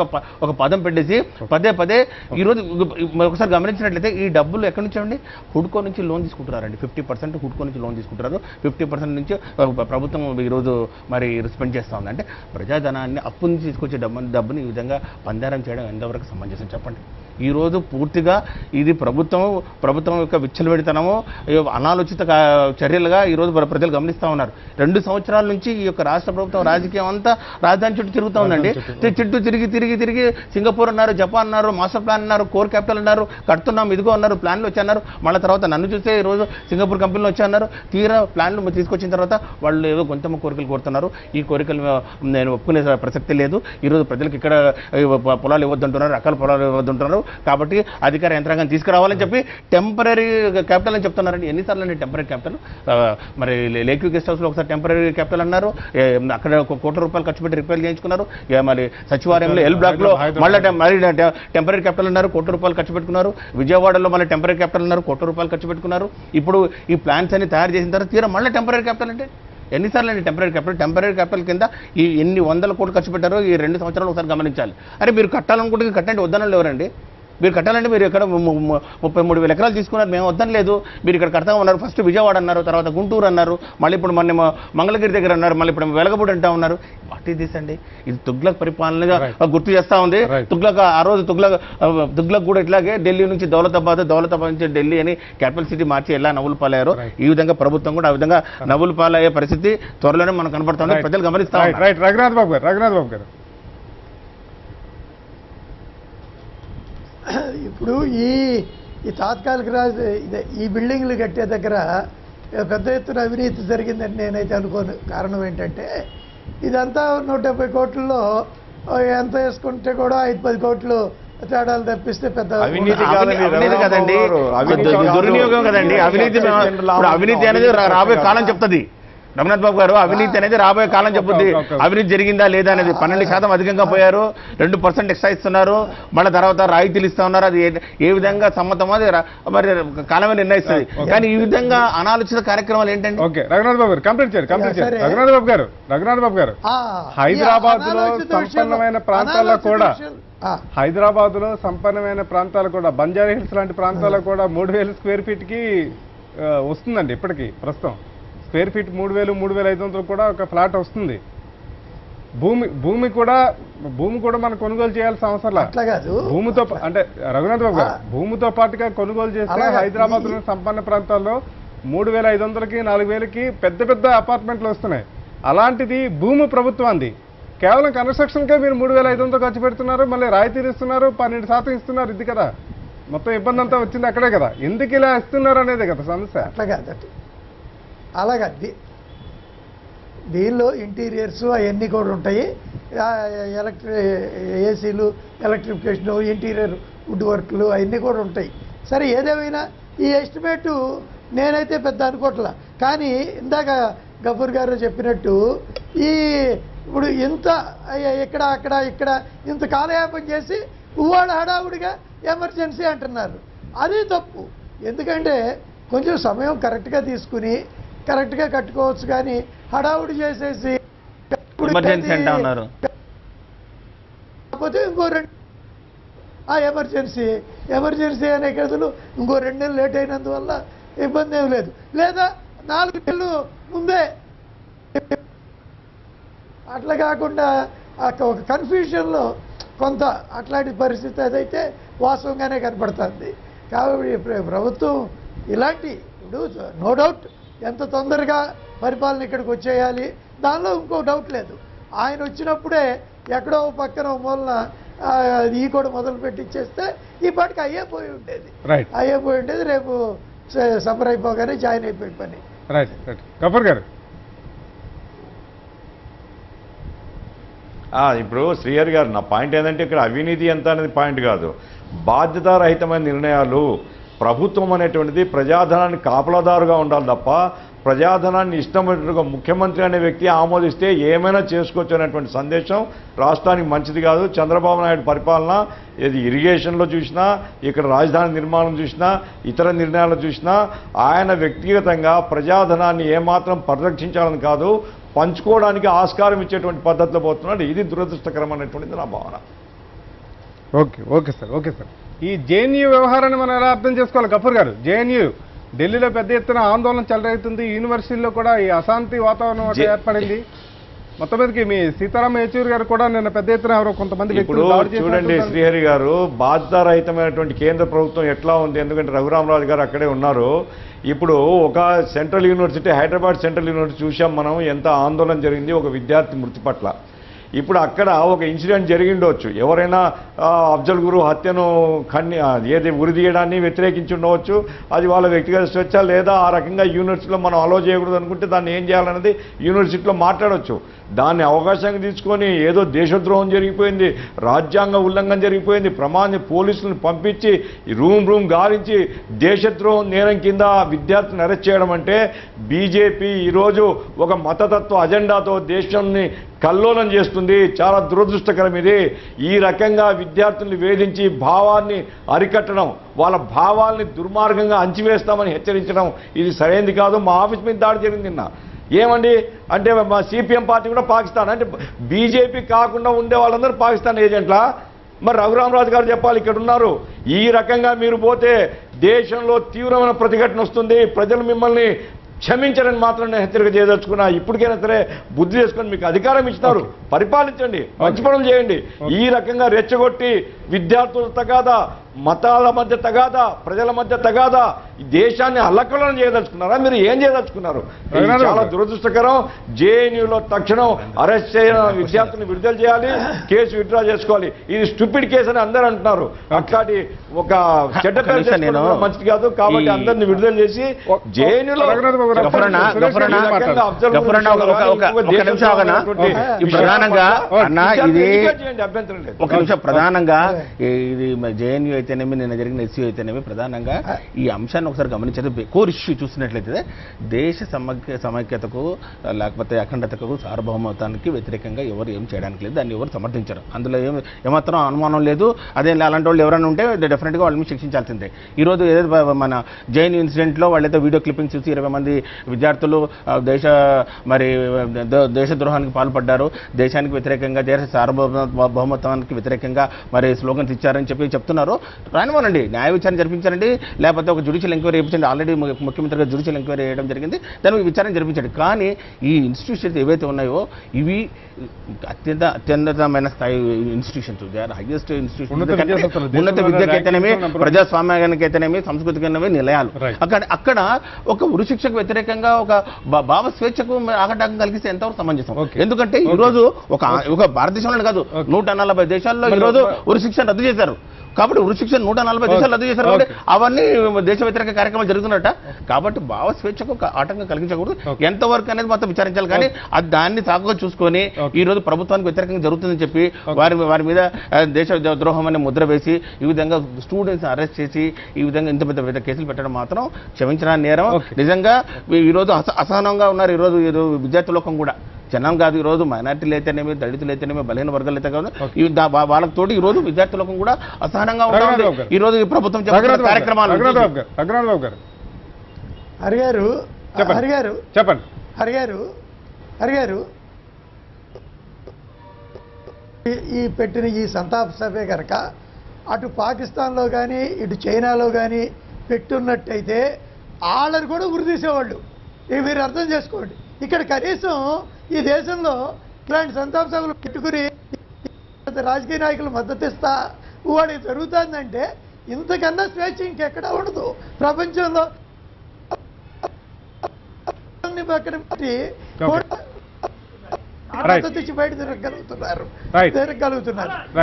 ఒక పదం పెట్టేసి పదే ఈరోజు ఒకసారి గమనించినట్లయితే ఈ డబ్బులు ఎక్కడి నుంచి అండి? హుడ్కో నుంచి లోన్ తీసుకుంటున్నారండి. 50% హుడ్కో నుంచి లోన్ తీసుకుంటున్నారు. 50% నుంచి ప్రభుత్వం ఈరోజు మరి స్పెండ్ చేస్తూ ఉంది. అంటే ప్రజాధనాన్ని అప్పు నుంచి తీసుకొచ్చే డబ్బుని ఈ విధంగా పందారం చేయడం ఎంతవరకు సమంజసం చెప్పండి? ఈరోజు పూర్తిగా ఇది ప్రభుత్వం యొక్క విచ్చలవిడితనము, అనాలోచిత చర్యలుగా ఈరోజు ప్రజలు గమనిస్తూ ఉన్నారు. 2 సంవత్సరాల నుంచి ఈ యొక్క రాష్ట్ర ప్రభుత్వం రాజకీయం అంతా రాజధాని చుట్టూ తిరుగుతూ ఉందండి. చుట్టూ తిరిగి సింగపూర్ అన్నారు, జపాన్ అన్నారు, మాస్టర్ ప్లాన్ అన్నారు, కోర్ క్యాపిటల్ అన్నారు, కడుతున్నాం ఇదిగో అన్నారు, ప్లాన్లు వచ్చన్నారు. మళ్ళీ తర్వాత నన్ను చూస్తే ఈరోజు సింగపూర్ కంపెనీలు వచ్చన్నారు. తీరా ప్లాన్లు తీసుకొచ్చిన తర్వాత వాళ్ళు ఏదో గొంతమ్మ కోరికలు కోరుతున్నారు. ఈ కోరికలు నేను ఒప్పుకునే ప్రసక్తి లేదు. ఈరోజు ప్రజలకు ఇక్కడ పొలాలు ఇవ్వద్దంటున్నారు, రకాల పొలాలు ఇవ్వద్దంటున్నారు. కాబట్టి అధికార యంత్రాంగం తీసుకురావాలని చెప్పి టెంపరీ క్యాపిటల్ అని చెప్తున్నారండి. ఎన్నిసార్లు అండి టెంపరీ క్యాపిటల్? మరి లేక్యూ గెస్ట్ హౌస్లో ఒకసారి టెంపరీ క్యాపిటల్ అన్నారు. అక్కడ ₹1 కోటి ఖర్చు పెట్టి రిపేర్ చేయించుకున్నారు. మరి సచివాలయంలో ఎల్ బ్లాక్లో మళ్ళీ టెంపరీ క్యాపిటల్ అన్నారు, ₹1 కోటి ఖర్చు పెట్టుకున్నారు. విజయవాడలో మళ్ళీ టెంపరీ క్యాపిటల్ అన్నారు, ₹1 కోటి ఖర్చు పెట్టుకున్నారు. ఇప్పుడు ఈ ప్లాన్స్ అన్ని తయారు చేసిన తర్వాత తీరా మళ్ళీ టెంపరీ క్యాపిటల్ అంటే ఎన్నిసార్లు అండి టెంపరీ క్యాపిటల్ కింద ఈ ఎన్ని 100 కోట్లు ఖర్చు పెట్టారో ఈ 2 సంవత్సరాలు ఒకసారి గమనించాలి. అరే మీరు కట్టాలనుకుంటే కట్టండి, వద్దనలు ఎవరండి? మీరు కట్టాలంటే మీరు ఇక్కడ 33,000 ఎకరాలు తీసుకున్నారు, మేము వద్దని లేదు. మీరు ఇక్కడ కడతా ఉన్నారు. ఫస్ట్ విజయవాడ అన్నారు, తర్వాత గుంటూరు అన్నారు, మళ్ళీ ఇప్పుడు మొన్న మంగళగిరి దగ్గర అన్నారు, మళ్ళీ ఇప్పుడు వెలగపూడి అంటా ఉన్నారు. వాట్ ఈస్ దిస్ అండి? ఇది తుగ్లక్ పరిపాలనగా గుర్తు చేస్తూ ఉంది. ఆ రోజు తుగ్లక్ కూడా ఇట్లాగే ఢిల్లీ నుంచి దౌలతాబాద్ నుంచి ఢిల్లీ అని క్యాపిటల్ సిటీ మార్చి ఎలా నవ్వులు పాలయ్యారో ఈ విధంగా ప్రభుత్వం కూడా ఆ విధంగా నవ్వులు పాలయ్యే పరిస్థితి త్వరలోనే మనకు కనబడుతుంది. ప్రజలు గమనిస్తా ఉన్నారు. రఘునాథ్ బాబు గారు ఇప్పుడు ఈ తాత్కాలిక ఈ బిల్డింగ్లు కట్టే దగ్గర పెద్ద ఎత్తున అవినీతి జరిగిందని నేనైతే అనుకోను. కారణం ఏంటంటే ఇదంతా 170 కోట్లలో ఎంత వేసుకుంటే కూడా 5-10 కోట్లు తేడాలు తప్పిస్తే పెద్ద అవినీతి కదండి, దుర్వినియోగం కదండి. అవినీతి అనేది రాబోయే కాలం చెప్తుంది. రఘునాథ్ బాబు గారు, అవినీతి అనేది రాబోయే కాలం చెప్పుద్ది. అవినీతి జరిగిందా లేదా అనేది 12% అధికంగా పోయారు, 2% ఎక్స్ట్రా ఇస్తున్నారు, మళ్ళీ తర్వాత రాయితీలు ఇస్తా ఉన్నారు. అది ఏ విధంగా సమ్మతమో అది మరి కాలమే నిర్ణయిస్తుంది. కానీ ఈ విధంగా అనాలోచిత కార్యక్రమాలు ఏంటంటే రఘునాథ్ బాబు గారు కంప్లీట్ చేయాలి. రఘునాథ్ బాబు గారు హైదరాబాద్ లో సంపన్నమైన ప్రాంతాల్లో కూడా బంజారా హిల్స్ లాంటి ప్రాంతాల్లో కూడా 3,000 స్క్వేర్ ఫీట్ కి వస్తుందండి. ఇప్పటికీ ప్రస్తుతం స్క్వేర్ ఫీట్ 3,000-3,500 కూడా ఒక ఫ్లాట్ వస్తుంది. భూమి కూడా మనం కొనుగోలు చేయాల్సిన అవసరం లేదు. భూమితో అంటే రఘునాథ్ బాబు గారు భూమితో పాటుగా కొనుగోలు చేస్తే హైదరాబాద్ లోని సంపన్న ప్రాంతాల్లో 3,500కి 4,000కి పెద్ద అపార్ట్మెంట్లు వస్తున్నాయి. అలాంటిది భూమి ప్రభుత్వాన్ని కేవలం కన్స్ట్రక్షన్కే మీరు 3,500 ఖర్చు పెడుతున్నారు, మళ్ళీ రాయితీలు ఇస్తున్నారు, 12% ఇస్తున్నారు. ఇది కదా మొత్తం ఇబ్బంది అంతా వచ్చింది అక్కడే కదా. ఎందుకు ఇలా ఇస్తున్నారు అనేది కదా సమస్య. అట్లా కాదండి, అలాగే దీనిలో ఇంటీరియర్స్ అవన్నీ కూడా ఉంటాయి. ఏసీలు, ఎలక్ట్రిఫికేషన్, ఇంటీరియర్ వుడ్ వర్క్లు అవన్నీ కూడా ఉంటాయి. సరే ఏదేమైనా ఈ ఎస్టిమేటు నేనైతే పెద్ద అనుకోవట్లా. కానీ ఇందాక గఫూర్ గారు చెప్పినట్టు ఇప్పుడు ఇంత ఇక్కడ అక్కడ ఇక్కడ ఇంత కాలయాపం చేసి ఇవాళ హడావుడిగా ఎమర్జెన్సీ అంటున్నారు. అది తప్పు. ఎందుకంటే కొంచెం సమయం కరెక్ట్గా తీసుకుని కరెక్ట్గా కట్టుకోవచ్చు. కానీ హడావుడి చేసేసి కాకపోతే ఇంకో 2 ఎమర్జెన్సీ అనే కేసులు ఇంకో 2 నెలలు లేట్ అయినందువల్ల ఇబ్బంది ఏం లేదు. లేదా 4 నెలలు ముందే అట్లా కాకుండా ఒక కన్ఫ్యూషన్లో కొంత అట్లాంటి పరిస్థితి అదైతే వాస్తవంగానే కనపడుతుంది. కాబట్టి ప్రభుత్వం ఇప్పుడు నో డౌట్ ఎంత తొందరగా పరిపాలన ఇక్కడికి వచ్చేయాలి, దానిలో ఇంకో డౌట్ లేదు. ఆయన వచ్చినప్పుడే ఎక్కడో పక్కన మూలన ఈ కూడా మొదలు పెట్టిచ్చేస్తే ఈ పాటికి అయ్యేపోయి ఉండేది. రేపు సఫర్ అయిపోగానే జాయిన్ అయిపోయి పని. గఫూర్ గారు, ఇప్పుడు శ్రీహరి గారు, నా పాయింట్ ఏంటంటే ఇక్కడ అవినీతి ఎంత అనేది పాయింట్ కాదు, బాధ్యతారహితమైన నిర్ణయాలు. ప్రభుత్వం అనేటువంటిది ప్రజాధనాన్ని కాపలాదారుగా ఉండాలి తప్ప ప్రజాధనాన్ని ఇష్టమైనట్టుగా ముఖ్యమంత్రి అనే వ్యక్తి ఆమోదిస్తే ఏమైనా చేసుకోవచ్చు అనేటువంటి సందేశం రాష్ట్రానికి మంచిది కాదు. చంద్రబాబు నాయుడు పరిపాలన ఇది ఇరిగేషన్లో చూసినా, ఇక్కడ రాజధాని నిర్మాణం చూసినా, ఇతర నిర్ణయాలు చూసినా ఆయన వ్యక్తిగతంగా ప్రజాధనాన్ని ఏమాత్రం పరిరక్షించాలని కాదు, పంచుకోవడానికి ఆస్కారం ఇచ్చేటువంటి పద్ధతిలో పోతున్నాడు. ఇది దురదృష్టకరమైనటువంటిది నా భావన. Okay sir. ఈ జేఎన్యూ వ్యవహారాన్ని మనం ఎలా అర్థం చేసుకోవాలి గఫూర్ గారు? జేఎన్యూ ఢిల్లీలో పెద్ద ఎత్తున ఆందోళన చెలరేగుతుంది. యూనివర్సిటీలో కూడా ఈ అశాంతి వాతావరణం ఏర్పడింది. మొత్తం మీదకి మీ సీతారాం యేచూరి గారు కూడా నిన్న పెద్ద ఎత్తున ఎవరో కొంతమంది ఇప్పుడు చూడండి శ్రీహరి గారు, బాధ్యతారహితమైనటువంటి కేంద్ర ప్రభుత్వం ఎట్లా ఉంది, ఎందుకంటే రఘురామరాజు గారు అక్కడే ఉన్నారు. ఇప్పుడు ఒక central university, Hyderabad central university చూసాం మనం, ఎంత ఆందోళన జరిగింది ఒక విద్యార్థి మృతి పట్ల. ఇప్పుడు అక్కడ ఒక ఇన్సిడెంట్ జరిగిండవచ్చు, ఎవరైనా అఫ్జల్ గురు హత్యను ఏది ఉరిదీయడాన్ని వ్యతిరేకించి ఉండవచ్చు, అది వాళ్ళ వ్యక్తిగత స్వేచ్ఛ. లేదా ఆ రకంగా యూనివర్సిటీలో మనం అలో చేయకూడదు అనుకుంటే దాన్ని ఏం చేయాలన్నది యూనివర్సిటీలో మాట్లాడవచ్చు. దాన్ని అవకాశంగా తీసుకొని ఏదో దేశద్రోహం జరిగిపోయింది, రాజ్యాంగ ఉల్లంఘన జరిగిపోయింది, పోలీసులను పంపించి రూమ్ గారించి దేశద్రోహం నేరం కింద విద్యార్థిని అరెస్ట్ చేయడం అంటే బీజేపీ ఈరోజు ఒక మతతత్వ అజెండాతో దేశాన్ని కల్లోలం చేస్తుంది. చాలా దురదృష్టకరం ఇది. ఈ రకంగా విద్యార్థుల్ని వేధించి భావాన్ని అరికట్టడం, వాళ్ళ భావాల్ని దుర్మార్గంగా అంచివేస్తామని హెచ్చరించడం ఇది సరైనది కాదు. మా ఆఫీస్ మీద దాడి జరిగింది నిన్న. ఏమండి అంటే మా సిపిఎం పార్టీ కూడా పాకిస్తాన్, అంటే బీజేపీ కాకుండా ఉండే వాళ్ళందరూ పాకిస్తాన్ ఏజెంట్లా? మరి రఘురామరాజు గారు చెప్పాలి, ఇక్కడ ఉన్నారు. ఈ రకంగా మీరు పోతే దేశంలో తీవ్రమైన ప్రతిఘటన వస్తుంది. ప్రజలు మిమ్మల్ని క్షమించరని మాత్రం నేను హెచ్చరిక చేయదలుచుకున్నా. ఇప్పటికైనా సరే బుద్ధి చేసుకొని మీకు అధికారం ఇచ్చినారు, పరిపాలించండి, మంచి పనులు చేయండి. ఈ రకంగా రెచ్చగొట్టి విద్యార్థుల తగాదా, మతాల మధ్య తగాదా, ప్రజల మధ్య తగాదా, ఈ దేశాన్ని అల్లకల్లోలం చేయదలుచుకున్నారా? మీరు ఏం చేయదలుచుకున్నారు? చాలా దురదృష్టకరం. జేఎన్యూలో తక్షణం అరెస్ట్ చేయని విద్యార్థులను విడుదల చేయాలి, కేసు విత్డ్రా చేసుకోవాలి. ఇది స్టూపిడ్ కేసు అని అందరూ అంటున్నారు. అట్లాంటి ఒక చెడ్డ పేరు మంచిది కాదు. కాబట్టి అందరిని విడుదల చేసి జేఎన్యూలో ప్రధానంగా ఇది జేఎన్యూ అయితేనేమి, నిన్న జరిగిన ఎస్యూ అయితేనేమి, ప్రధానంగా ఈ అంశాన్ని ఒకసారి గమనించేది కోర్ ఇష్యూ చూసినట్లయితే దేశ సమైక్యతకు లేకపోతే అఖండతకు సార్వభౌమత్వానికి వ్యతిరేకంగా ఎవరు ఏం చేయడానికి లేదు, దాన్ని ఎవరు సమర్థించరు. అందులో ఏమాత్రం అనుమానం లేదు. అదే అలాంటి వాళ్ళు ఎవరైనా ఉంటే డెఫినెట్గా వాళ్ళని శిక్షించాల్సిందే. ఈరోజు ఏదైతే మన జైన్ ఇన్సిడెంట్లో వాళ్ళైతే వీడియో క్లిప్పింగ్ చూసి 20 మంది విద్యార్థులు దేశద్రోహానికి పాల్పడ్డారు, దేశానికి వ్యతిరేకంగా, దేశ సార్వభౌమత్వానికి వ్యతిరేకంగా స్లోగన్స్ ఇచ్చారని చెప్తున్నారు. రానివ్వనండి, న్యాయ విచారణ జరిపించారండి, లేకపోతే ఒక జ్యుడిషియల్ ఎంక్వైరీ చేయించండి. ఆల్రెడీ ముఖ్యమంత్రిగా జ్యుడిషియల్ ఎంక్వైరీ చేయడం జరిగింది, దానికి విచారణ జరిపించండి. కానీ ఈ ఇన్స్టిట్యూషన్స్ ఏవైతే ఉన్నాయో ఇవి అత్యున్నతమైన స్థాయి institutions, they are highest institutions. ఉన్నత విద్యకైతేనేమి, ప్రజాస్వామ్యానికైతేనేమి, సంస్కృతికైతేనేమి నిలయాలు. అక్కడ ఒక ఉరిశిక్షకు వ్యతిరేకంగా ఒక భావ స్వేచ్ఛకు ఆఘాటం కలిగిస్తే ఎంతవరకు సమంజసం? ఎందుకంటే ఈరోజు ఒక భారతదేశంలో కాదు, 140 దేశాల్లో ఈరోజు ఉరిశిక్ష రద్దు చేశారు. కాబట్టి ఉరిశిక్ష 140 దేశాలు రద్దు చేశారు కాబట్టి అవన్నీ దేశ వ్యతిరేక కార్యక్రమాలు జరుగుతున్నట్ట. కాబట్టి భావ స్వేచ్ఛకు ఆటంకం కలిగించకూడదు. ఎంతవరకు అనేది మొత్తం విచారించాలి. కానీ అది దాన్ని సాకుగా చూసుకొని ఈ రోజు ప్రభుత్వానికి వ్యతిరేకంగా జరుగుతుందని చెప్పి వారి మీద దేశ ద్రోహం అనే ముద్ర వేసి ఈ విధంగా స్టూడెంట్స్ అరెస్ట్ చేసి ఈ విధంగా ఇంత పెద్ద పెద్ద కేసులు పెట్టడం మాత్రం క్షమించడానికి నేరం. నిజంగా ఈరోజు అసహనంగా ఉన్నారు ఈరోజు విద్యార్థి లోకం కూడా. జనం కాదు, ఈరోజు మైనార్టీలు అయితేనేమి, దళితులు అయితేనేమి, బలహీన వర్గాలు అయితే కాదు, వాళ్ళకి తోటి ఈరోజు విద్యార్థి లోకం కూడా అసహనంగా ఉన్నారు ఈరోజు ఈ ప్రభుత్వం చేపట్టిన కార్యక్రమాలు. హరిగారు ఈ పెట్టిన ఈ సంతాప సభే కనుక అటు పాకిస్తాన్లో కానీ ఇటు చైనాలో కానీ పెట్టున్నట్టయితే వాళ్ళని కూడా ఉరిదీసేవాళ్ళు. ఇవి మీరు అర్థం చేసుకోండి. ఇక్కడ కనీసం ఈ దేశంలో ఇలాంటి సంతాప సభలు పెట్టుకుని రాజకీయ నాయకులు మద్దతు ఇస్తా వాడికి జరుగుతుందంటే ఇంతకన్నా స్వేచ్ఛ ఇంకెక్కడా ఉండదు ప్రపంచంలో. పక్కన పెట్టి మద్దతు ఇచ్చి బయట తిరగలుగుతున్నారు.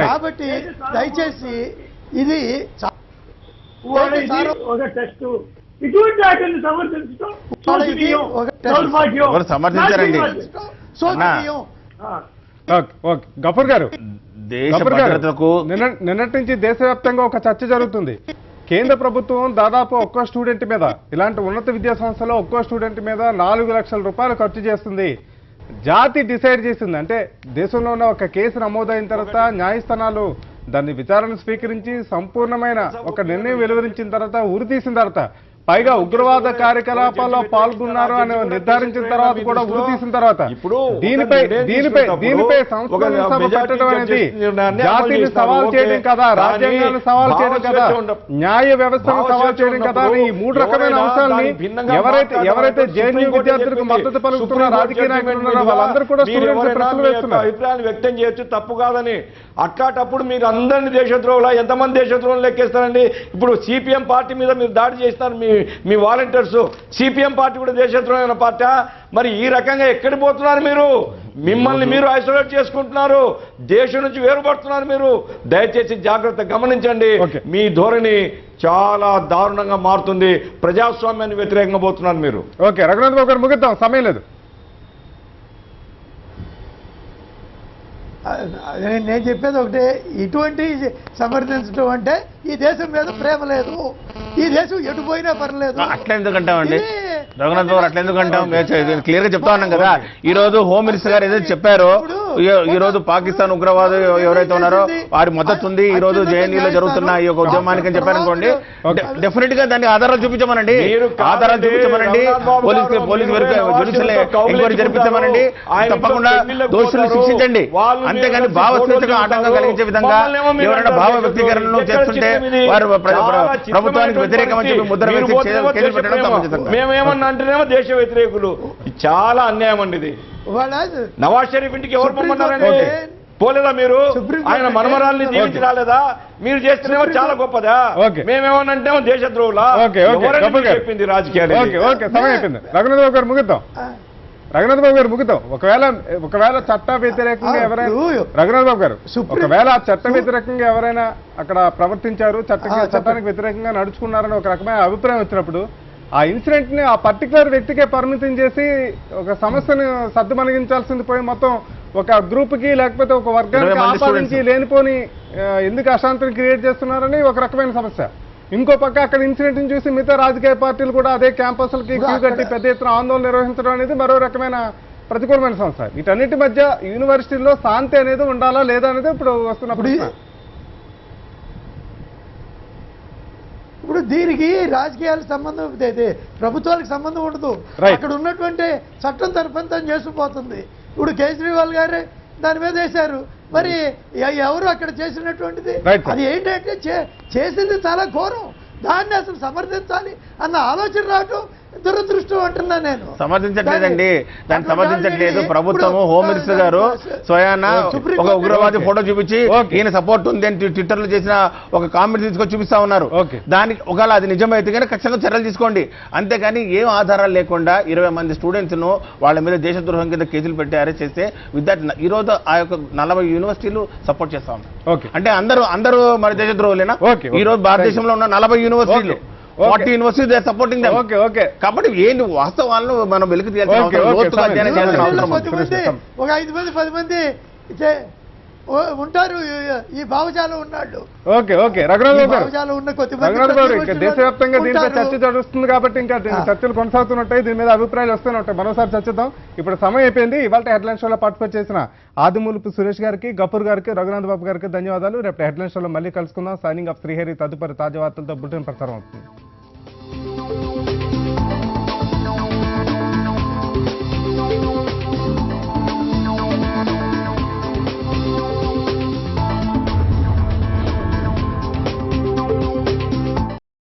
కాబట్టి దయచేసి ఇది సమర్థించారండి గఫూర్ గారు. నిన్నటి నుంచి దేశవ్యాప్తంగా ఒక చర్చ జరుగుతుంది. కేంద్ర ప్రభుత్వం దాదాపు ఒక్కో స్టూడెంట్ మీద, ఇలాంటి ఉన్నత విద్యా సంస్థలో ఒక్కో స్టూడెంట్ మీద 4 లక్షల రూపాయలు ఖర్చు చేస్తుంది. జాతి డిసైడ్ చేసింది. అంటే దేశంలో ఉన్న ఒక కేసు నమోదైన తర్వాత న్యాయస్థానాలు దాన్ని విచారణ స్వీకరించి సంపూర్ణమైన ఒక నిర్ణయం వెలువరించిన తర్వాత ఉరి తీసిన తర్వాత పైగా ఉగ్రవాద కార్యకలాపాల్లో పాల్గొన్నారు అని నిర్ధారించిన తర్వాత కూడా ఉరి తీసిన తర్వాత దీనిపై సంస్కరణ సభ పెట్టడం అనేది జాతిని సవాల్ చేయడం కదా, రాజ్యాంగాన్ని సవాల్ చేయడం కదా, న్యాయ వ్యవస్థను సవాల్ చేయడం కదా. ఈ 3 రకమైన అంశాలని ఎవరైతే జేఎన్యూ విద్యార్థులకు మద్దతు పలుకుతున్న రాజకీయ నాయకులు ఉన్నారో వాళ్ళందరూ కూడా ప్రశ్నలు వేస్తున్నారు. అభిప్రాయాన్ని వ్యక్తం చేయొచ్చు, తప్పు కాదని. అట్లాంటప్పుడు మీరు అందరినీ దేశద్రోహుల ఎంతమంది దేశద్రోహులు లెక్కేస్తారండి? ఇప్పుడు సిపిఎం పార్టీ మీద మీరు దాడి చేస్తారు మీ వాలంటీర్స్. సిపిఎం పార్టీ కూడా దేశద్రోహమైన పార్టీ. మరి ఈ రకంగా ఎక్కడి పోతున్నారు మీరు? మిమ్మల్ని మీరు ఐసోలేట్ చేసుకుంటున్నారు, దేశం నుంచి వేరుపడుతున్నారు మీరు. దయచేసి జాగ్రత్త గమనించండి. మీ ధోరణి చాలా దారుణంగా మారుతుంది. ప్రజాస్వామ్యాన్ని వ్యతిరేకంగా పోతున్నారు మీరు. ఓకే రఘునాథ్ బాబు గారు, ముగిద్దాం, సమయం లేదు. నేను చెప్పేది ఒకటే, ఇటువంటి సమర్థించడం అంటే ఈ దేశం మీద ప్రేమ లేదు, ఈ దేశం ఎటు పోయినా పర్లేదు. అట్లా ఎందుకంటామండి రఘునాథ్ బాబు? అట్లా ఎందుకంటాం? క్లియర్ గా చెప్తా ఉన్నాం కదా. ఈ రోజు హోమ్ మినిస్టర్ గారు ఏదైతే చెప్పారో, ఈ రోజు పాకిస్తాన్ ఉగ్రవాదు ఎవరైతే ఉన్నారో వారి మద్దతు ఉంది ఈ రోజు జేఎన్యూలో జరుగుతున్న ఈ యొక్క ఉద్యమానికి అని చెప్పారనుకోండి, డెఫినెట్ గా దానికి ఆధారాలు చూపించమనండి, ఆధారాలు చూపించమనండి, పోలీసు జ్యుడిషియల్ ఎంక్వైరీ జరిపించమనండి, తప్పకుండా దోషులను శిక్షించండి. అంతేగాని భావస్వేచ్ఛకు ఆటంకం కలిగించే విధంగా ఎవరైనా భావ వ్యక్తీకరణలు చేస్తుంటే వారు ప్రభుత్వానికి వ్యతిరేకమని చెప్పి ముద్ర వేసి కేసులు పెట్టడం సముచితంగా. మేమేమన్నా అంటేనేమో దేశ వ్యతిరేకులు. చాలా అన్యాయం అండి ఇది. నవాజ్ షరీఫ్ ఇంటికి ఎవరు పొమ్మన్నారండి? పోలేదా మీరు? ఆయన మనమరాల్ని జీవించి రాలేదా? మీరు చేస్తేనేమో చాలా గొప్పదా? మేమేమన్నంటేమో దేశద్రోహులా? చెప్పింది రాజకీయాలు. రఘునాథ్ బాబు గారు ముగిద్దాం. రఘునాథ్ బాబు గారు ముగిద్దాం. ఒకవేళ చట్ట వ్యతిరేకంగా ఎవరైనా, రఘునాథ్ బాబు గారు, ఒకవేళ చట్ట వ్యతిరేకంగా ఎవరైనా అక్కడ ప్రవర్తించారు, చట్టానికి వ్యతిరేకంగా నడుచుకున్నారని ఒక రకమైన అభిప్రాయం వచ్చినప్పుడు ఆ ఇన్సిడెంట్ ని ఆ పర్టికులర్ వ్యక్తికే పరిమితం చేసి ఒక సమస్యను సద్దుమణిగించాల్సింది పోయి మొత్తం ఒక గ్రూప్ కి లేకపోతే ఒక వర్గానికి ఆపాదించి లేనిపోని ఎందుకు అశాంతిని క్రియేట్ చేస్తున్నారని ఒక రకమైన సమస్య. ఇంకో పక్క అక్కడ ఇన్సిడెంట్ ని చూసి మిగతా రాజకీయ పార్టీలు కూడా అదే క్యాంపస్లకి క్యూ కట్టి పెద్ద ఎత్తున ఆందోళన నిర్వహించడం అనేది మరో రకమైన ప్రతికూలమైన సమస్య. వీటన్నిటి మధ్య యూనివర్సిటీల్లో శాంతి అనేది ఉండాలా లేదా అనేది ఇప్పుడు వస్తున్న ప్రశ్న. ఇప్పుడు దీనికి రాజకీయాలకు సంబంధం అయితే ప్రభుత్వాలకు సంబంధం ఉండదు. అక్కడ ఉన్నటువంటి చట్టం తన పని తను చేసుకుపోతుంది. ఇప్పుడు కేజ్రీవాల్ గారు దాని మీద వేశారు, మరి ఎవరు అక్కడ చేసినటువంటిది అది ఏంటంటే చేసింది చాలా ఘోరం, దాన్ని అసలు సమర్థించాలి అన్న ఆలోచన రావటం దురదృష్టం అంటున్నా నేను. సమర్థించట్లేదండి, దాన్ని అటువంటి సమర్థించట్లేదు వాళ్ళని ప్రభుత్వము. ఇప్పుడు హోమ్ మినిస్టర్ గారు స్వయాన సుప్రీం ఒక కోర్టు ఉగ్రవాది ఓకే. ఫోటో చూపించి ఓకే. ఈయన సపోర్ట్ ఉంది అని ట్విట్టర్ లో చేసిన ఒక కామెంట్ తీసుకొని చూపిస్తా ఉన్నారు. ఓకే. దానికి ఒకవేళ అది నిజమైతే కానీ ఖచ్చితంగా చర్యలు తీసుకోండి. అంతేగాని ఏం ఆధారాలు లేకుండా 20 మంది స్టూడెంట్స్ ను వాళ్ళ మీద దేశద్రోహం కింద కేసులు పెట్టి అరెస్ట్ చేస్తే విద్యార్థి ఈ రోజు ఆ యొక్క 40 యూనివర్సిటీలు సపోర్ట్ చేస్తా ఉన్నారు. ఓకే. అంటే అందరూ మరి దేశద్రోహులేనా? ఓకే. ఈ రోజు భారతదేశంలో ఉన్న 40 యూనివర్సిటీలు okay. 40 university supporting okay okay కాబట్టి ఏంటి వాస్తవాలను మనం వెలికి తీయాల్సిన ఓకే, అవసరం, ఓకే, లోతుగా సరే. అధ్యయనం చేయాల్సిన అవసరం ఉంది. కొద్దిమంది ఒక 5 మంది 10 మంది ఉంటారు ఈ భావజాలం ఉన్నాళ్ళు. ఓకే ఓకే రఘునాథ్ బాబు గారు, భావజాలం ఉన్న కొద్దిమంది రఘునాథ్ బాబు ఇంకా దేశవ్యాప్తంగా దీనిపై ఉంటారు. చర్చ జరుగుతుంది కాబట్టి ఇంకా చర్చలు కొనసాగుతున్నట్టాయి, దీని మీద అభిప్రాయాలు వస్తూనే ఉంటాయి. మరోసారి చర్చిద్దాం. ఇప్పుడు సమయం అయిపోయింది. ఇవాళ హెడ్లైన్ షోలో పార్టిసిపేట్ చేసిన ఆదిమూలపు సురేష్ గారికి, గఫూర్ గారికి, రఘునాథ్ బాబు గారికి ధన్యవాదాలు. రేపు హెడ్లైన్ షోలో మళ్ళీ కలుసుకుందాం. Signing off Srihari. తదుపరి తాజా వార్తలతో బులెటిన్ ప్రసారం అవుతుంది.